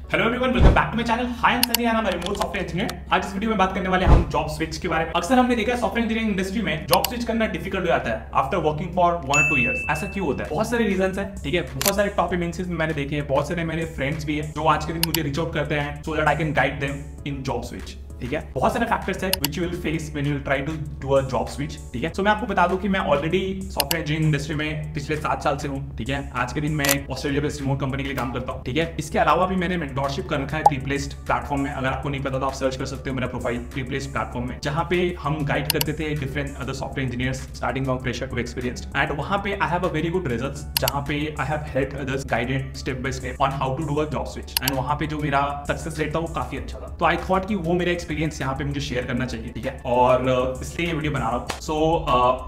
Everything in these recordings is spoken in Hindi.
Hello everyone, welcome back to my channel. Hi, I am Sunny, I am remote software engineer. आज इस वीडियो में बात करने वाले हम जॉब स्विच के बारे में। अक्सर हमने देखा है सॉफ्टवेयर इंजीनियरिंग इंडस्ट्री में जॉब स्विच करना डिफिकल्ट हो जाता है after working for 1 or 2 years। ऐसा क्यों होता है? बहुत सारे रीजंस हैं, ठीक है। बहुत सारे टॉप एमएनसीज में मैंने देखे हैं, बहुत सारे मेरे फ्रेंड्स भी हैं जो आज के दिन मुझे रीच आउट करते हैं so that I can guide them in job switch. ठीक है, बहुत सारे फैक्टर्स है which you will face when you will try to do a job switch. ठीक है, सो मैं आपको बता दूं कि मैं ऑलरेडी सॉफ्टवेयर इंजीनियरिंग इंडस्ट्री में पिछले 7 साल से हूं। ठीक है, आज के दिन मैं ऑस्ट्रेलिया बेस्ड रिमोट कंपनी के लिए काम करता हूं। ठीक है, इसके अलावा भी मैंने मेंटरशिप कर रखा है ट्रीप्लेस्ड प्लेटफॉर्म में। अगर आपको नहीं पता तो आप सर्च कर सकते हो मेरा प्रोफाइल ट्रीप्लेस्ड प्लेटफॉर्म में, जहां पे हम गाइड करते थे different other software engineers starting from fresher to experienced. And वहां पे I have a very good results, जहां पे I have helped others guided step by step on how to do a job switch. And वहां पे जो मेरा सक्सेस रेट था वो काफी अच्छा था। तो आई थॉट कि वो मेरा एक्सपीरियंस यहाँ पे मुझे शेयर करना चाहिए। ठीक है, और इसलिए ये वीडियो बना रहा हूँ। सो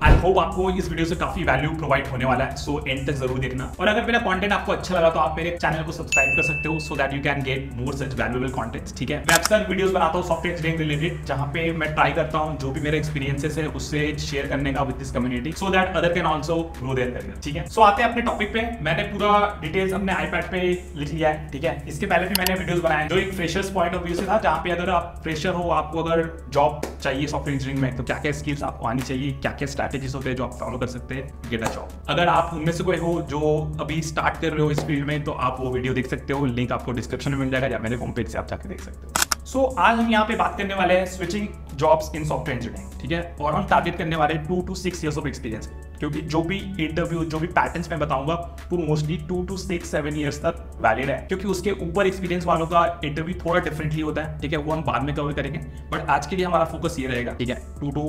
आई होप आपको इस वीडियो से काफी वैल्यू प्रोवाइड होने वाला है। सो एंड तक जरूर देखना, और अगर मेरा कंटेंट आपको अच्छा लगा तो आप मेरे चैनल को सब्सक्राइब कर सकते हो so that you can get more such valuable contents. ठीक है, मैं अक्सर वीडियोस बनाता हूँ सॉफ्टवेयर इंजीनियरिंग रिलेटेड, जहां पे मैं ट्राई करता हूँ जो भी मेरे एक्सपीरियंसेस है उससे शेयर करने का with this community so that other can also grow their career. ठीक है, सो आते हैं अपने टॉपिक पे। मैंने पूरा डिटेल्स अपने आईपैड पे लिख लिया है। ठीक है, इसके पहले भी मैंने वीडियोस बनाए जो एक फ्रेशर्स पॉइंट ऑफ व्यू से था, जहां पे अगर आप फ्रेशर हो, आपको अगर जॉब चाहिए सॉफ्टवेयर इंजीनियरिंग में तो क्या क्या स्किल्स आपको आनी चाहिए, क्या क्या स्ट्रैटेजीज होते हैं जो आप फॉलो कर सकते हैं गेट अ जॉब। अगर आप उनमें से कोई हो जो अभी स्टार्ट कर रहे हो इस फील्ड में तो आप वो वीडियो देख सकते हो, लिंक आपको डिस्क्रिप्शन में मिल जाएगा या मेरे होम पेज से आप जाकर देख सकते हो। सो आज हम यहाँ पे बात करने वाले हैं switching jobs in software engineering. ठीक है, और हम टारगेट करने वाले हैं 2 to 6 years ऑफ एक्सपीरियंस, क्योंकि जो भी इंटरव्यू जो भी पैटर्न्स मैं बताऊंगा वो मोस्टली 2 to 7 years तक वैलिड है, क्योंकि उसके ऊपर एक्सपीरियंस वालों का इंटरव्यू थोड़ा डिफरेंटली होता है। ठीक है, वो हम बाद में कवर करेंगे, बट आज के लिए हमारा फोकस ये रहेगा। ठीक है, 2 to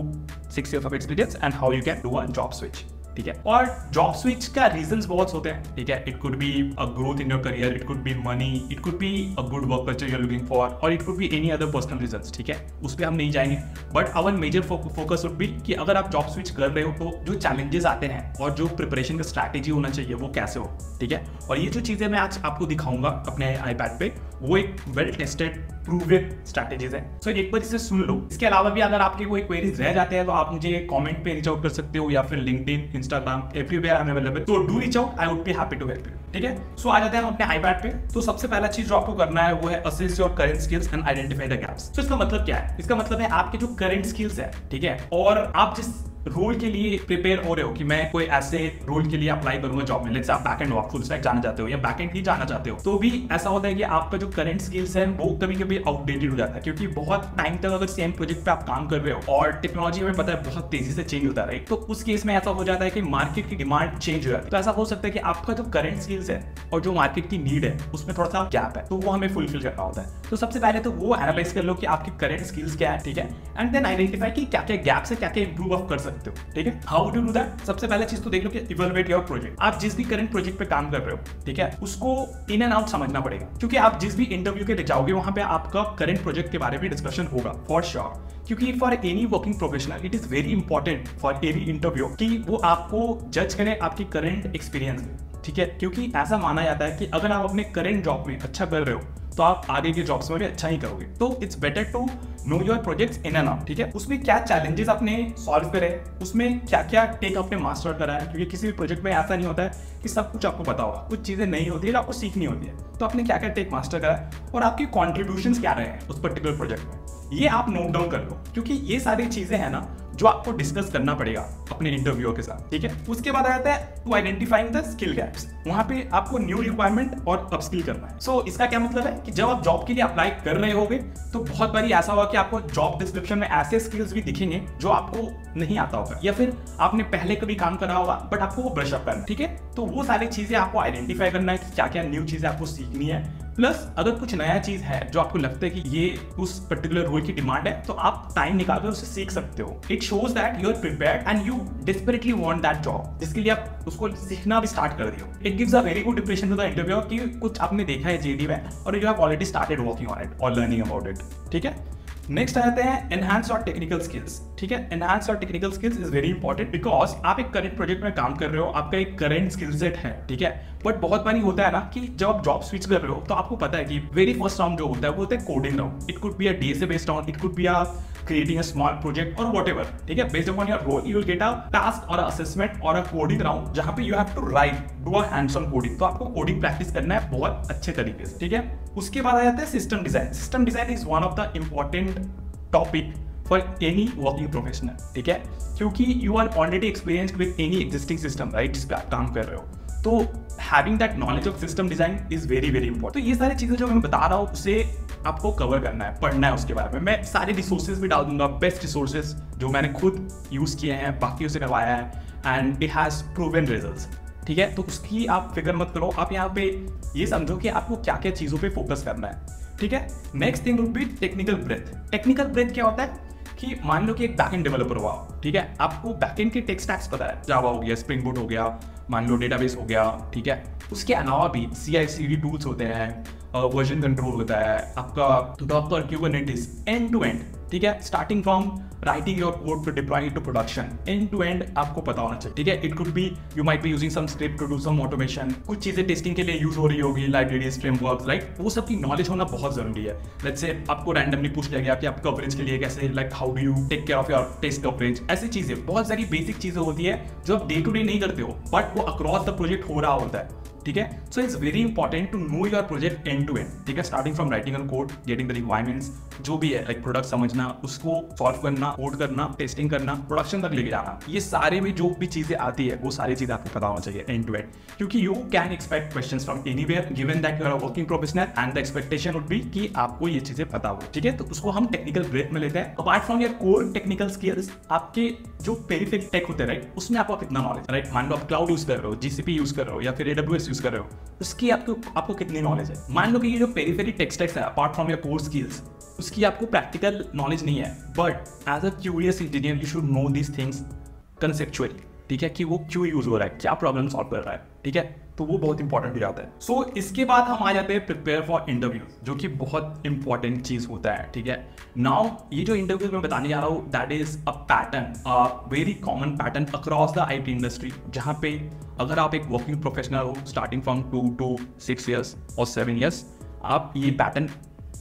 6 years of experience and how you can do a job switch. ठीक है, और जॉब स्विच का रीजंस बहुत होते हैं। ठीक है, it could be a growth in your career, it could be money, it could be a good work culture you are looking for, और it could be any other personal reasons. ठीक है, उस पर हम नहीं जाएंगे, but our major focus would be कि अगर आप जॉब स्विच कर रहे हो तो जो चैलेंजेस आते हैं और जो प्रिपरेशन का स्ट्रैटेजी होना चाहिए वो कैसे हो। ठीक है, और ये जो चीजें मैं आज आपको दिखाऊंगा अपने आईपैड पे वो एक वेल टेस्टेड प्रूवेड स्ट्रैटेजीज है। सो एक बार इसे सुन लो। इसके अलावा भी अगर आपके कोई क्वेरीज रह जाते हैं तो आप मुझे कमेंट पे रीच आउट कर सकते हो, या फिर LinkedIn, Instagram, everywhere I am available. तो do reach out, I would be happy to help you. ठीक है, सो आ जाते हैं हम अपने आईपैड पे। तो सबसे पहला चीज जो आपको करना है वो है assess your current skills and identify the gaps. तो इसका मतलब क्या है? इसका मतलब है आपके जो करंट स्किल्स है, ठीक है, और आप जिस रोल के लिए प्रिपेयर हो रहे हो कि मैं कोई ऐसे रोल के लिए अप्लाई करूंगा जॉब में, लेट्स से आप बैकएंड और फुल स्टैक जाना चाहते हो या बैकएंड ही जाना चाहते हो, तो भी ऐसा होता है कि आपका जो करंट स्किल्स है वो कभी कभी आउटडेटेड हो जाता है, क्योंकि बहुत टाइम तक अगर सेम प्रोजेक्ट पे आप काम कर रहे हो और टेक्नोलॉजी में पता है बहुत तेजी से चेंज होता है, तो उस केस में ऐसा हो जाता है कि मार्केट की डिमांड चेंज हो जाती है। तो ऐसा हो सकता है कि आपका जो करंट स्किल्स है और जो मार्केट की नीड है उसमें थोड़ा सा गैप है, तो वो हमें फुलफिल करना होता है। तो सबसे पहले तो वो एनालाइज कर लो कि आपके करंट स्किल्स क्या है। ठीक है, एंड देन आइडेंटिफाई कि क्या क्या गैप्स है, क्या क्या इंप्रूव आप कर सकते हो। ठीक है, हाउ टू डू दैट? सबसे पहला चीज तो देख लो कि इवैल्यूएट योर प्रोजेक्ट। आप जिस भी करंट प्रोजेक्ट पे काम कर रहे हो, ठीक है, उसको इन एंड आउट समझना पड़ेगा, क्योंकि आप जिस भी इंटरव्यू के लिए जाओगे वहां पे आपका करंट प्रोजेक्ट के बारे में डिस्कशन होगा फॉर श्योर। क्योंकि for any working professional it is very important for any interview कि वो आपको जज करें आपकी करंट एक्सपीरियंस। ठीक है, क्योंकि ऐसा माना जाता है कि अगर आप अपने करंट जॉब में अच्छा कर रहे हो तो आप आगे के जॉब्स में भी अच्छा ही करोगे। तो it's better to know your projects in and out. ठीक है, उसमें क्या चैलेंजेस आपने सॉल्व करे, उसमें क्या क्या टेक आपने मास्टर करा है, क्योंकि किसी भी प्रोजेक्ट में ऐसा नहीं होता है कि सब कुछ आपको पता होगा, कुछ चीजें नहीं होती है आपको सीखनी होती है। तो आपने क्या क्या टेक मास्टर करा है और आपकी कॉन्ट्रीब्यूशंस क्या रहे हैं उस पर्टिकुलर प्रोजेक्ट में, ये आप नोट डाउन कर लो, क्योंकि ये सारी चीजें हैं ना जो आपको डिस्कस करना पड़ेगा अपने इंटरव्यूअर के साथ। ठीक है, उसके बाद आ जाता है to identifying the skill gaps. वहां पे आपको न्यू रिक्वायरमेंट और अपस्किल करना है। सो इसका क्या मतलब है कि जब आप जॉब के लिए अप्लाई कर रहे होगे तो बहुत बारी ऐसा होगा कि आपको जॉब डिस्क्रिप्शन में ऐसे स्किल्स भी दिखेंगे जो आपको नहीं आता होगा, या फिर आपने पहले कभी काम करा होगा बट आपको वो ब्रश अप करना है। ठीक है, तो वो सारी चीजें आपको आइडेंटिफाई करना है कि क्या क्या न्यू चीजें आपको सीखनी है। प्लस अगर कुछ नया चीज है जो आपको लगता है कि ये उस पर्टिकुलर रोल की डिमांड है तो आप टाइम निकालकर उसे सीख सकते हो। It shows that you are prepared and you desperately want that job, जिसके लिए आप उसको सीखना भी स्टार्ट कर दियो। It gives a very good impression to the interviewer कि कुछ आपने देखा है जेडी में और you have already started working on it और लर्निंग अबाउट इट। ठीक है, नेक्स्ट आ जाते हैं एनहांस और टेक्निकल स्किल्स। ठीक है, एनहांस और technical skills is very important because आप एक करंट प्रोजेक्ट में काम कर रहे हो, आपका एक करंट स्किल सेट है। ठीक है, बट बहुत बारी होता है ना कि जब आप जॉब स्विच कर रहे हो तो आपको पता है कि वेरी फर्स्ट राउंड जो होता है वो होता है coding round. It could be a DSA based round, it could be a creating a small project or whatever, ठीक है, based upon your role you will get a task or a assessment or a coding round जहाँ पे you have to write, do a hands on coding। तो आपको कोडिंग प्रैक्टिस करना है बहुत अच्छे तरीके से, ठीक है। उसके बाद आ जाता है system design. System design is one of the important topic for any working professional, ठीक है, क्योंकि you are already experienced with any existing system, right, जिस पे आप काम कर रहे हो। तो having that knowledge of system design is very very important. तो ये सारी चीजें जो मैं बता रहा हूँ उसे आपको कवर करना है, पढ़ना है उसके बारे में। मैं सारे रिसोर्सेज भी डाल दूंगा, बेस्ट रिसोर्सेज जो मैंने खुद यूज किए हैं, बाकियों से करवाया है, and it has proven results, ठीक है। तो उसकी आप फिक्र मत करो, आप यहाँ पे ये समझो कि आपको क्या क्या चीजों पे फोकस करना है, ठीक है। Next thing would be technical breadth. Technical breadth क्या होता है कि मान लो कि एक बैकएंड डेवलपर हुआ, ठीक है, आपको बैकएंड के टेक स्टैक्स पता है, जावा हो गया, स्प्रिंग बूट हो गया, मान लो डेटाबेस हो गया, ठीक है। उसके अलावा भी CI/CD टूल्स होते हैं, वर्जन कंट्रोल होता है, आपका Docker, Kubernetes, end to end, ठीक है, starting from writing your code to deploying to production, end to end आपको पता होना चाहिए, ठीक है। It could be you might be using some script to do some automation, कुछ चीजें टेस्टिंग के लिए यूज हो रही होगी, लाइब्रेरीज, फ्रेमवर्क्स, राइट, वो सब की नॉलेज होना बहुत जरूरी है। लेट्स से आपको रैंडमली पूछ लिया गया कि आप कवरेज के लिए कैसे, like how do you take care of your test coverage, ऐसी चीजें, बहुत सारी बेसिक चीजें होती है जो आप डे टू डे नहीं करते हो, बट वो अक्रॉस द प्रोजेक्ट हो रहा होता है, ठीक है। So it's very important to know your project end to end, ठीक है, starting from writing on code, getting the requirements, जो भी है, लाइक प्रोडक्ट समझना, उसको सॉल्व करना, कोड करना, टेस्टिंग करना, प्रोडक्शन तक लेके जाना, ये सारे में जो भी चीजें आती है वो सारी चीजें आपको पता होना चाहिए एंड टू एंड, क्योंकि you can expect questions from anywhere given that you are a working professional and the expectation would be कि आपको ये चीजें पता हो, ठीक है। तो उसको हम टेक्निकल ब्रेथ में लेते हैं। Apart from your core technical skills, आपके जो पेरिफेरल टेक होते हैं, राइट, उसमें आपको कितना नॉलेज, राइट, मान लो आप क्लाउड यूज कर रहे हो, GCP यूज कर रहे हो या फिर AWS यूज कर रहे हो, उसकी आपको कितनी नॉलेज है। मान लो कि ये जो पेरिफेरल टेक स्टैक्स है, apart from your core skills, उसकी आपको प्रैक्टिकल नॉलेज नहीं है, but as a curious engineer you should know this things conceptually, ठीक है, कि वो क्यों यूज हो रहा है, क्या प्रॉब्लम सॉल्व कर रहा है, ठीक है। तो वो बहुत इंपॉर्टेंट हो जाता है। सो इसके बाद हम आ जाते हैं प्रिपेयर फॉर इंटरव्यू, जो कि बहुत इंपॉर्टेंट चीज होता है, ठीक है। नाउ ये जो इंटरव्यू मैं बताने जा रहा हूँ, that is a pattern, a very common pattern across the IT industry, जहाँ पे अगर आप एक वर्किंग प्रोफेशनल हो स्टार्टिंग फ्रॉम 2 to 6 years और 7 years, आप ये पैटर्न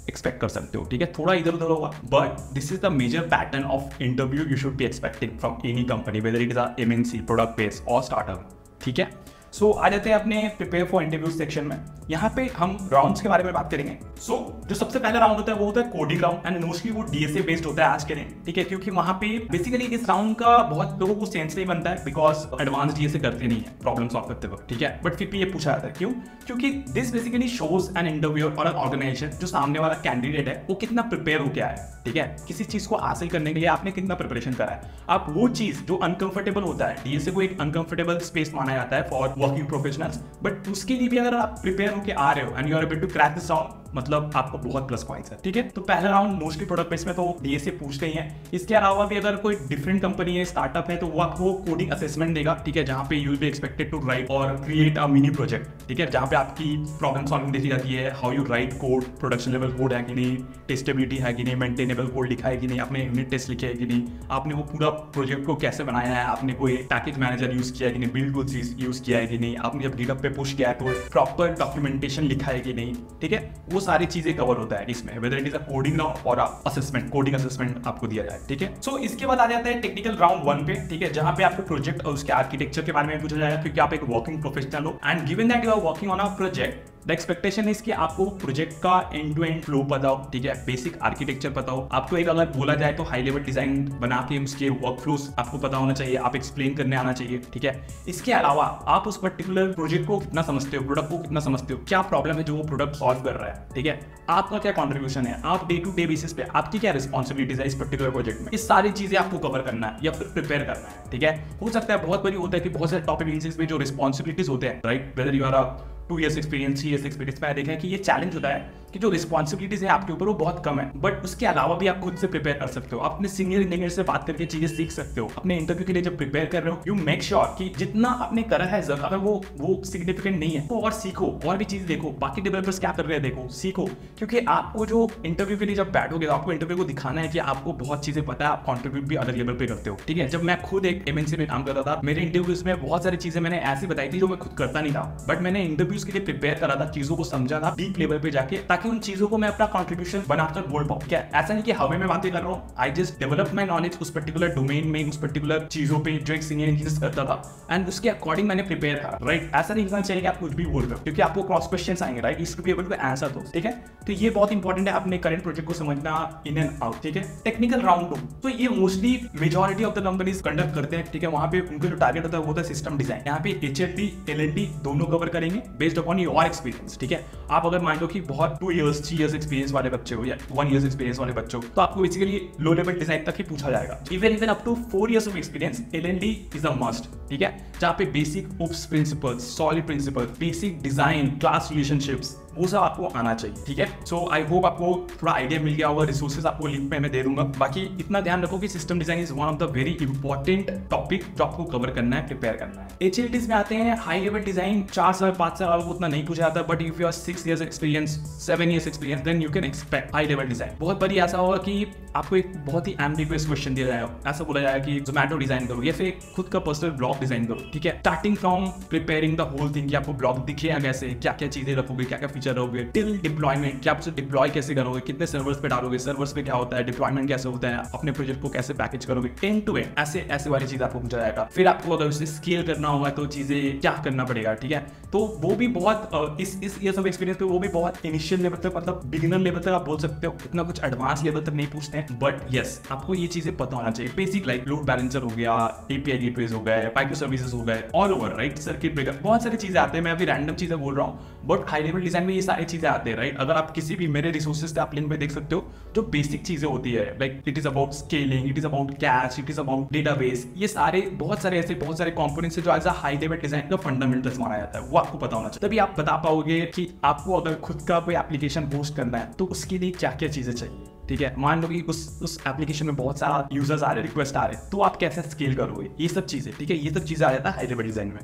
एक्सपेक्ट कर सकते हो, ठीक है। थोड़ा इधर उधर होगा, but this is the major pattern of interview you should be expecting from any company, whether it is a MNC, product based और स्टार्टअप, ठीक है। सो आ जाते हैं अपने प्रिपेयर फॉर इंटरव्यू सेक्शन में। यहाँ पे हम राउंड्स के बारे में बात करेंगे। सो जो सबसे पहला राउंड होता है वो होता है कोडिंग राउंड, एंड मोस्टली वो DSA बेस्ड होता है आज के दिन, ठीक है, क्योंकि वहाँ पे बेसिकली इस राउंड का बहुत लोगों को सेंस नहीं बनता है, बिकॉज एडवांस DSA करते नहीं है प्रॉब्लम सॉल्व करते वक्त, ठीक है। बट फिर भी ये पूछा जाता है, क्यों? क्योंकि this basically shows N interviewer और एन ऑर्गेनाइजेशन, जो सामने वाला कैंडिडेट है वो कितना प्रिपेयर होकर आया है, ठीक है, किसी चीज को हासिल करने के लिए आपने कितना प्रिपरेशन करा है। आप वो चीज जो अनकंफर्टेबल होता है, DSA को एक अनकंफर्टेबल स्पेस माना जाता है फॉर वर्किंग प्रोफेशनल्स, बट उसके लिए भी अगर आप प्रिपेयर होकर आ रहे हो and you are able to crack this round, मतलब आपको बहुत प्लस पॉइंट्स है, ठीक है। तो पहला राउंड मोस्टली प्रोडक्ट बेस में तो DSA पूछते ही हैं। इसके अलावा भी अगर कोई डिफरेंट कंपनी है, स्टार्टअप है, तो वो आपको कोडिंग असेसमेंट देगा, ठीक है, जहाँ पे you will be expected to write और क्रिएट अ मिनी प्रोजेक्ट, ठीक है, जहाँ पे आपकी प्रॉब्लम सॉल्विंग देखी जाती है, how you right code, production level code है कि नहीं, टेस्टेबिलिटी है कि नहीं, मेंटेनेबल कोड लिखा है कि नहीं, आपने यूनिट टेस्ट लिखे है कि नहीं, आपने वो पूरा प्रोजेक्ट को कैसे बनाया है, आपने कोई पैकेज मैनेजर यूज किया है कि नहीं, बिल्ड टूल्स यूज किया है कि नहीं, आपने जब गिटहब पे पुश किया है तो प्रॉपर डॉक्यूमेंटेशन लिखा है कि नहीं, ठीक है, वो सारी चीजें कवर होता है इसमें, weather it is a coding round और असेसमेंट, कोडिंग असेसमेंट आपको दिया जाए, ठीक है। सो इसके बाद आ जाता है टेक्निकल राउंड 1 पे, ठीक है, जहां पे आपको प्रोजेक्ट और उसके आर्किटेक्चर के बारे में पूछा जाएगा, क्योंकि आप एक वर्किंग प्रोफेशनल हो, and given that you are working on a project, the expectation is कि आपको प्रोजेक्ट का एंड टू एंड फ्लो पता हो, ठीक है, बेसिक आर्किटेक्चर पता हो, आपको एक अगर बोला जाए तो हाई लेवल डिजाइन बना के उसके वर्क फ्लोस आपको पता होना चाहिए, आप एक्सप्लेन करने आना चाहिए, ठीक है। इसके अलावा आप उस पर्टिकुलर प्रोजेक्ट को कितना समझते हो, प्रोडक्ट को कितना समझते हो, क्या प्रॉब्लम है जो वो प्रोडक्ट सॉल्व कर रहा है, ठीक है, आपका क्या कॉन्ट्रीब्यूशन है, आप डे टू डे बेसिस पे आपकी क्या रिस्पॉन्सिबिलिटीज है इस पर्टिकुलर प्रोजेक्ट में, इस सारी चीजें आपको कवर करना है या फिर प्रिपेयर करना है, ठीक है। हो सकता है बहुत बड़ी होता है कि बहुत सारे टॉपिक बेसिस पे जो रिस्पॉन्सिबिलिटीज होते हैं, right, whether you are a 2 years experience, 3 years experience में देखा है कि ये चैलेंज होता है कि जो रिस्पॉन्सिबिलिटीज है आपके ऊपर वो बहुत कम है, बट उसके अलावा भी आप खुद से प्रिपेयर कर सकते हो, अपने सीनियर इंजीनियर से बात करके चीजें सीख सकते हो। अपने इंटरव्यू के लिए जब प्रिपेयर कर रहे हो, यू मेक श्योर कि जितना आपने करा है अगर वो सिग्निफिकेंट नहीं है तो और सीखो, और भी चीज देखो, बाकी डेवलपर्स क्या कर रहे हैं देखो, सीखो, क्योंकि आपको जो इंटरव्यू के लिए जब बैठोगे तो आपको इंटरव्यू को दिखाना है कि आपको बहुत चीजें पता है, आप कॉन्ट्रीब्यूट भी अलग लेवल पे करते हो, ठीक है। जब मैं खुद एक MNC में काम करता था, मेरे इंटरव्यूज में बहुत सारी चीजें मैंने ऐसी बताई थी जो मैं खुद करता नहीं था, बट मैंने इंटरव्यूज के लिए प्रिपेयर करा था, चीजों को समझा था डीप लेवल पे जाके, ताकि ताकि उन चीजों को मैं अपना कंट्रीब्यूशन बनाकर बोल पाऊँ। क्या ऐसा नहीं कि हमें मैं बातें कर रहा हूँ, I just develop my knowledge उस पर्टिकुलर डोमेन में, उस पर्टिकुलर चीजों पे जो एक सीनियर इंजीनियर करता था एंड उसके अकॉर्डिंग मैंने प्रिपेयर करा, राइट। ऐसा नहीं होना चाहिए कि आप कुछ भी बोल रहे हो, क्योंकि आपको क्रॉस क्वेश्चंस आएंगे, right. You should be able to answer those, ठीक है। तो ये बहुत इंपॉर्टेंट है अपने करंट प्रोजेक्ट को समझना इन एंड आउट, ठीक है। टेक्निकल राउंड 2, तो ये mostly majority of the companies conduct करते हैं, ठीक है। वहाँ पे उनका जो टारगेट होता है वो होता है सिस्टम डिजाइन। यहाँ पे HLD LLD दोनों कवर करेंगे बेस्ड अपॉन योर एक्सपीरियंस, ठीक है। आप अगर मान लो कि बहुत 2 years 3 years एक्सपीरियंस वाले बच्चे हो या 1 year एक्सपीरियंस वाले बच्चे हो, तो आपको बेसिकली लो लेवल डिजाइन तक ही पूछा जाएगा। Even up to 4 years of experience LLD is a must, ठीक है। जहाँ पे basic OOPs principles, SOLID principle, basic design, class relationships, वो सब आपको आना चाहिए, ठीक है। सो आई होप आपको थोड़ा आइडिया मिल गया होगा। रिसोर्सेज आपको लिंक में मैं दे दूंगा। बाकी इतना ध्यान रखो कि system design is one of the very important topic जो आपको कवर करना है, प्रिपेयर करना है। HLDs में आते हैं हाई लेवल डिजाइन, 4 साल 5 साल उतना नहीं पूछा जाता, but if you are 6 years experience, 7 years experience, then you can expect high level design. बहुत बारी ऐसा होगा कि आपको एक बहुत ही एम्बिगुअस क्वेश्चन दिया जाएगा, ऐसा बोला जाएगा कि जोमैटो डिजाइन करो या फिर खुद का पर्सनल ब्लॉग डिजाइन करो, ठीक है। Starting from preparing the whole thing कि आपको ब्लॉग दिखेगा कैसे, क्या क्या चीजें रखोगे, क्या क्या फीचर रखोगे, टिल डिप्लॉयमेंट, क्या आप उसे डिप्लॉय कैसे करोगे, कितने सर्वर्स पे डालोगे, सर्वर्स पे क्या होता है, डिप्लॉयमेंट कैसे होता है, अपने प्रोजेक्ट को कैसे पैकेज करोगे, एंड टू एंड ऐसे वाली चीज आपको पूछा जाएगा। फिर आपको अगर उसे स्केल करना होगा तो चीजें क्या करना पड़ेगा, ठीक है। तो वो भी बहुत इस ईयर्स ऑफ एक्सपीरियंस पे वो भी बहुत इनिशियल लेवल तक, मतलब बिगिनर लेवल तक आप बोल सकते हो, इतना कुछ एडवांस लेवल तक नहीं पूछते हैं, बट यस आपको ये चीजें पता होना चाहिए। बेसिक लाइक लोड बैलेंसर हो गया, API गेटवेज हो गए, माइक्रो सर्विसेज हो गए, all over, right. Circuit breaker, बहुत सारी चीजें आते हैं। मैं अभी रैंडम चीजें बोल रहा हूँ, बट हाई लेवल डिजाइन में ये सारी चीजें आते हैं, राइट। अगर आप किसी भी मेरे रिसोर्सेज आप लिंक में देख सकते हो, जो बेसिक चीजें होती है, like it is about scaling, it is about cache, it is about database, ये सारे बहुत सारे कंपोनेंट्स है जो as a high level design का फंडामेंटल्स माना जाता है, वो आपको पता होना चाहिए। तभी आप बता पाओगे कि आपको अगर खुद का कोई एप्लीकेशन होस्ट करना है तो उसके लिए क्या क्या चीजें चाहिए, ठीक है। मान लो कि उस एप्लीकेशन में बहुत सारा यूजर्स आ रहे, रिक्वेस्ट आ रहे, तो आप कैसे स्केल करोगे, ये सब चीजें, ठीक है। ये सब चीजें आ जाता है हाई लेवल डिजाइन में,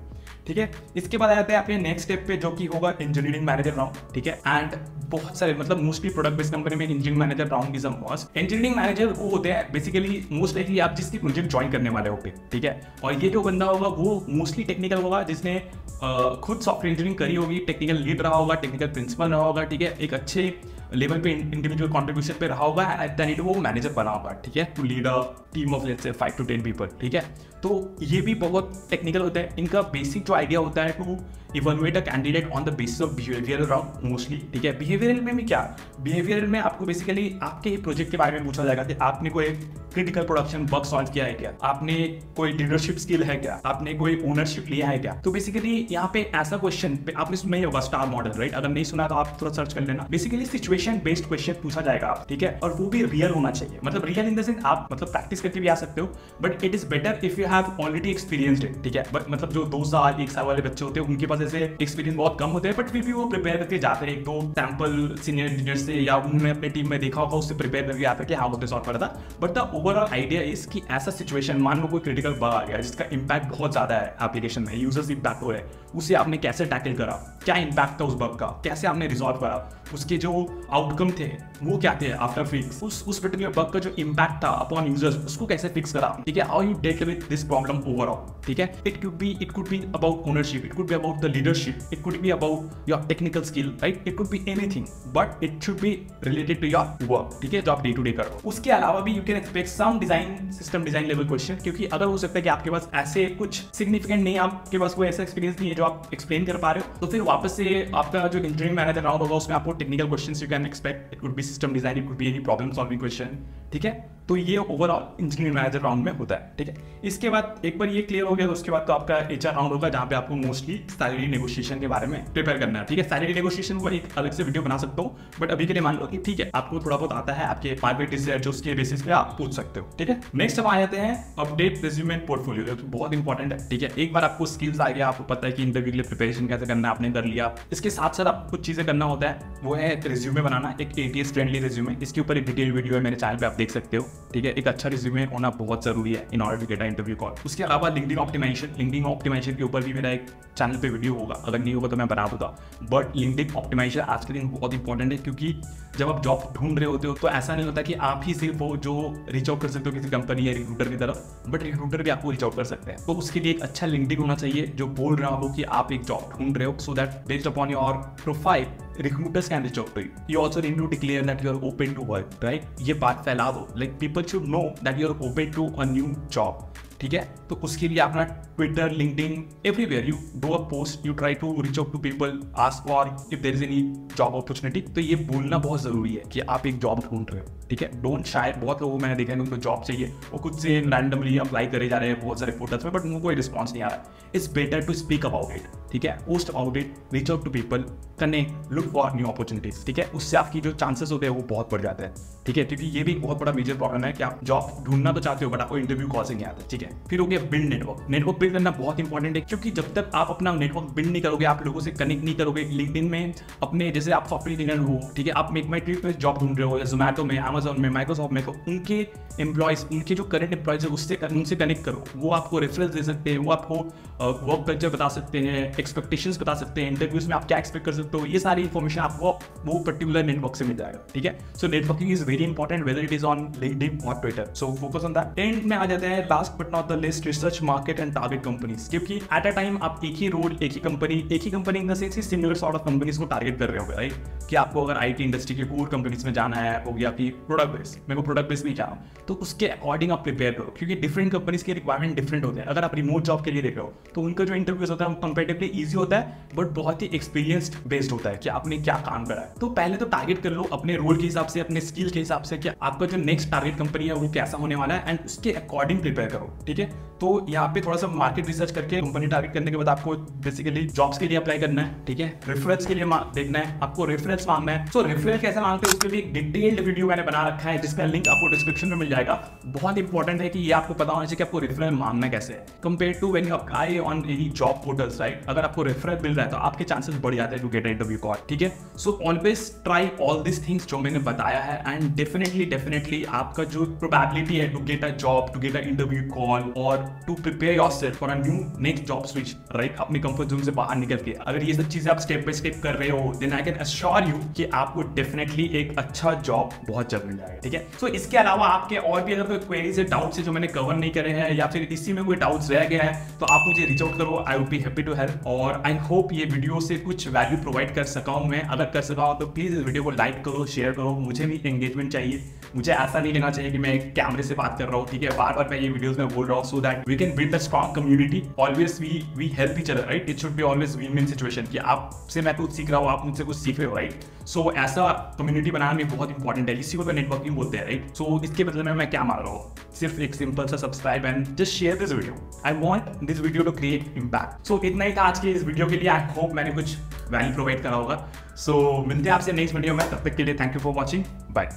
ठीक है। इसके बाद आ जाते हैं आपके नेक्स्ट स्टेप पे, जो कि होगा इंजीनियरिंग मैनेजर राउंड, ठीक है। एंड बहुत सारे, मतलब मोस्टली प्रोडक्ट बेस्ड कंपनी में engineering manager round is a must. Engineering manager वो होते हैं बेसिकली मोस्ट लाइकली आप जिसकी प्रोजेक्ट ज्वाइन करने वाले हो, ठीक है। और ये जो बंदा होगा वो मोस्टली टेक्निकल होगा, जिसने खुद सॉफ्टवेयर इंजीनियरिंग करी होगी, टेक्निकल लीड रहा होगा, टेक्निकल प्रिंसिपल रहा होगा, ठीक है। एक अच्छे लेवल पे इंडिविजुअल कंट्रीब्यूशन पे रहा होगा, एट द एंड वो मैनेजर बना होगा, ठीक है, to lead a team of let's say 5 to 10 people, ठीक है। तो ये भी बहुत टेक्निकल होता है। इनका बेसिक जो आइडिया होता है to evaluate a candidate on the basis of behavioural round mostly, ठीक है। बिहेवियरल में भी क्या, बिहेवियरल में आपको बेसिकली आपके प्रोजेक्ट के बारे में पूछा जाएगा कि आपने कोई क्रिटिकल प्रोडक्शन बग सॉल्व किया है क्या, आपने कोई लीडरशिप स्किल है क्या, आपने कोई ओनरशिप लिया है क्या। तो बेसिकली यहाँ पे ऐसा क्वेश्चन आपने सुना ही होगा स्टार मॉडल, राइट। अगर नहीं सुना तो आप थोड़ा सर्च कर लेना। बेसिकली सिचुएशन बेस्ड क्वेश्चन पूछा जाएगा, ठीक है। और वो भी रियल होना चाहिए, मतलब रियल इन द सेंस आप मतलब प्रैक्टिस करके भी आ सकते हो, but it is better if you have already experienced it, ठीक है। बट मतलब जो 2 साल 1 साल वाले बच्चे होते हैं उनके पास ऐसे एक्सपीरियंस बहुत कम होते हैं, बट फिर भी वो प्रिपेयर करके जाते हैं 1-2 सैंपल सीनियर इंजीनियर से, या उन्होंने अपने टीम में देखा होगा, उससे प्रिपेयर करके आते हैं कि हाँ वो सॉल्व करा था। But the overall idea is कि ऐसा सिचुएशन, मान लो कोई क्रिटिकल बग आ गया जिसका इंपैक्ट बहुत ज्यादा है एप्लीकेशन में, यूजर्स इंपैक्ट हो रहा है, उसे आपने कैसे टैकल करा, क्या इंपैक्ट था उस बग का, कैसे आपने रिजॉल्व करा, उसके जो आउटकम थे वो क्या थे आफ्टर फिक्स, उस पर्टिकुलर बग का जो इंपैक्ट था अपॉन यूजर्स उसको कैसे फिक्स करा, ठीक है। How you dealt with this problem overall, ठीक है। It could be about ownership, it could be about the leadership, it could be about your technical skill, right. It could be anything, but it should be related to your work, ठीक है, जो आप डे टू डे करो। उसके अलावा भी you can expect some design, system design level question, क्योंकि अगर हो सकता है कि आपके पास ऐसे कुछ सिग्निफिकेंट नहीं, आपके पास कोई ऐसा एक्सपीरियंस नहीं है जो आप एक्सप्लेन कर पा रहे हो, तो फिर वापस से आपका जो इंजीनियरिंग मैनेजर राउंड होगा उसमें आपको technical questions you can expect. It could B system design, it could be any problem solving question, ठीक है। तो ये ओवरऑल इंजीनियरिंग मैनेजर राउंड में होता है, ठीक है। इसके बाद एक बार ये क्लियर हो गया तो उसके बाद तो आपका HR राउंड होगा, जहाँ पे आपको मोस्टली सैलरी नेगोशिएशन के बारे में प्रिपेयर करना है, ठीक है। सैलरी नेगोशिएशन को एक अलग से वीडियो बना सकता हूँ, बट अभी के लिए मान लो कि ठीक है आपको थोड़ा बहुत आता है, आपके मार्केट रिसर्च जो उसके बेसिस पे आप पूछ सकते हो, ठीक है। नेक्स्ट हम आ जाते हैं अपडेट रिज्यूमे एंड पोर्टफोलियो, तो बहुत इंपॉर्टेंट है, ठीक है। एक बार आपको स्किल्स आ गया, आपको पता है कि इंटरव्यू के लिए प्रिपरेशन कैसे करना है, आपने कर लिया। इसके साथ साथ आपको कुछ चीजें करना होता है, वो है रिज्यूमे बनाना, एक ATS फ्रेंडली रिज्यूमे। इसके ऊपर एक डिटेल वीडियो है मेरे चैनल पे, आप देख सकते हो, ठीक है। एक अच्छा रिज्यूमे होना बहुत जरूरी है in order to get a interview call. उसके अलावा लिंक्डइन ऑप्टिमाइजेशन के ऊपर भी मेरा एक चैनल पे वीडियो होगा, अगर नहीं होगा तो मैं बना दूंगा। बट लिंक्डइन ऑप्टिमाइजेशन आज के दिन बहुत इंपॉर्टेंट है, क्योंकि जब आप जॉब ढूंढ रहे होते हो तो ऐसा नहीं होता कि आप ही सिर्फ वो जो रीच आउट कर सकते हो किसी कंपनी या रिक्रूटर की तरफ, बट रिक्रूटर भी आपको रीच आउट कर सकते हैं। तो उसके लिए एक अच्छा लिंक्डइन होना चाहिए जो बोल रहा हो कि आप एक जॉब ढूंढ रहे हो, so that based upon your profile recruiters can reach out to you. You also need to declare that you are open to work, right? ये बात फैला दो, like people should know that you are open to a new job, ठीक है? तो उसके लिए अपना Twitter, LinkedIn, everywhere you do a post, you try to reach out to people, ask for if there is any job opportunity. तो ये बोलना बहुत जरूरी है कि आप एक जॉब ढूंढ रहे हो, ठीक है? डोंट शाय। बहुत लोगों मैंने देखा है उनको जॉब चाहिए, वो खुद से रैंडमली अप्लाई करे जा रहे हैं बहुत सारे पोर्टल्स में, बट उनको कोई रिस्पॉन्स नहीं आ रहा है। It's better to speak about it, ठीक है? Post about it, reach out to people, connect, look for new opportunities, ठीक है? उससे आपकी जो चांसेस होते हैं वो बहुत बढ़ जाते हैं, ठीक है? क्योंकि ये भी एक बहुत बड़ा मेजर प्रॉब्लम है कि आप जॉब ढूंढना तो चाहते हो बट आपको इंटरव्यू कॉल से नहीं आता, ठीक है? फिर हो गया बिल्ड नेटवर्क। नेटवर्क बिल्ड करना बहुत इंपॉर्टेंट है, क्योंकि जब तक आप अपना नेटवर्क बिल्ड नहीं करोगे, आप लोगों से कनेक्ट नहीं करोगे लिंक्डइन में अपने, जैसे आप सॉफ्टवेयर इंजीनियर हो, ठीक है? आप मेक माई ट्रिप में जॉब ढूंढ रहे हो या जोमैटो में, अमेजोन में, माइक्रोसॉफ्ट में, तो उनके एम्प्लॉयज, उनके जो करंट एम्प्लॉयज है उनसे कनेक्ट करो। वो आपको रेफरेंस दे सकते हैं, वो आपको वर्क कल्चर बता सकते हैं, एक्सपेक्टेशंस बता सकते हैं, इंटरव्यूज में आप क्या एक्सपेक्ट कर सकते हो, ये सारी इन्फॉर्मेशन आपको वो पर्टिकुलर नेटवर्क से मिल जाएगा, ठीक है? So networking is very important whether it is on LinkedIn और Twitter, so focus on that. End में आ जाते हैं last but not the list, research market and target companies. क्योंकि एट अ टाइम आप एक ही रोल, एक ही company in the sense similar sort of companies को टारगेट कर रहे हो, राइट? कि आपको अगर आईटी इंडस्ट्री के कोर कंपनीज में जाना है, हो गया आपकी प्रोडक्ट बेस, मेरे को प्रोडक्ट बेस नहीं जाना, तो उसके अकॉर्डिंग आप प्रिपेयर करो, क्योंकि डिफरेंट कंपनीज के रिक्वायरमेंट डिफरेंट होते हैं। अगर आप रिमोट जॉब के लिए देख रहे हो तो उनका जो इंटरव्यूज होता है कंपैरेटिवली इजी होता है, बट बहुत ही एक्सपीरियंस्ड बेस्ड होता है कि आपने क्या काम करा है। तो पहले तो टारगेट कर लो अपने रोल के हिसाब से, अपने स्किल के हिसाब से कि आपका जो नेक्स्ट टारगेट कंपनी है वो कैसा होने वाला है, एंड उसके अकॉर्डिंग प्रिपेयर करो, ठीक है? तो यहाँ पे थोड़ा सा मार्केट रिसर्च करके कंपनी टारगेट करने के बाद आपको बेसिकली जॉब्स के लिए अप्लाई करना है, ठीक है? रेफरेंस के लिए देखना है, आपको रेफरेंस मांगना है। सो रेफरेंस कैसे मांगते हैं उसके लिए एक डिटेल्ड वीडियो मैंने बना रखा है, जिसका लिंक आपको डिस्क्रिप्शन में मिल जाएगा। बहुत इंपॉर्टेंट है कि ये आपको पता होना चाहिए कि आपको रेफरेंस मांगना कैसे है compare to when you apply on any job portals, right? अगर आपको रेफरेंस मिल रहा है तो आपके चांसेस बढ़ जाते हैं टू गेट इंटरव्यू कॉल, ठीक है? So always try all this things जो मैंने बताया है, एंड डेफिनेटली आपका जो प्रोबेबिलिटी है to get a job, to get a interview call और to prepare yourself for a new next job switch, right? अपनी कंफर्ट जोन से बाहर निकल के अगर ये सब चीजें आप स्टेप बाय स्टेप कर रहे हो, then I can assure you कि आपको डेफिनेटली एक अच्छा जॉब बहुत जल्द मिल जाएगा, ठीक है? सो इसके अलावा आपके और भी अगर कोई क्वेरीज है, डाउट्स है जो मैंने कवर नहीं करे हैं, या फिर इसी में कोई डाउट्स रह गया है, तो आप मुझे रीच आउट करो, I would be happy to help. और आई होप ये वीडियो से कुछ वैल्यू प्रोवाइड कर सका हूं मैं। अगर कर सका हूं तो प्लीज इस वीडियो को लाइक करो, शेयर करो। मुझे भी एंगेजमेंट चाहिए, मुझे ऐसा नहीं लेना चाहिए कि मैं कैमरे से बात कर रहा हूँ, ठीक है? बार बार मैं ये वीडियोस में बोल रहा हूँ, so that we can build a strong community. Always we help each other, right? It should be always win win situation कि आपसे मैं कुछ सीख रहा हूँ, आप मुझसे कुछ सीख रहे हो, राइट? सो ऐसा कम्युनिटी बनाना भी बहुत इंपॉर्टेंट है, इसी को नेटवर्किंग बोलते हैं, राइट? सो इसके बदले में मैं क्या मांग रहा हूँ? सिर्फ एक सिंपल सा subscribe and just share this video. I want this video to create impact. So इतना ही था आज के इस वीडियो के लिए। आई होप मैंने कुछ वैल्यू प्रोवाइड करा होगा। सो मिलते हैं आपसे नेक्स्ट वीडियो में, तब तक के लिए thank you for watching, bye.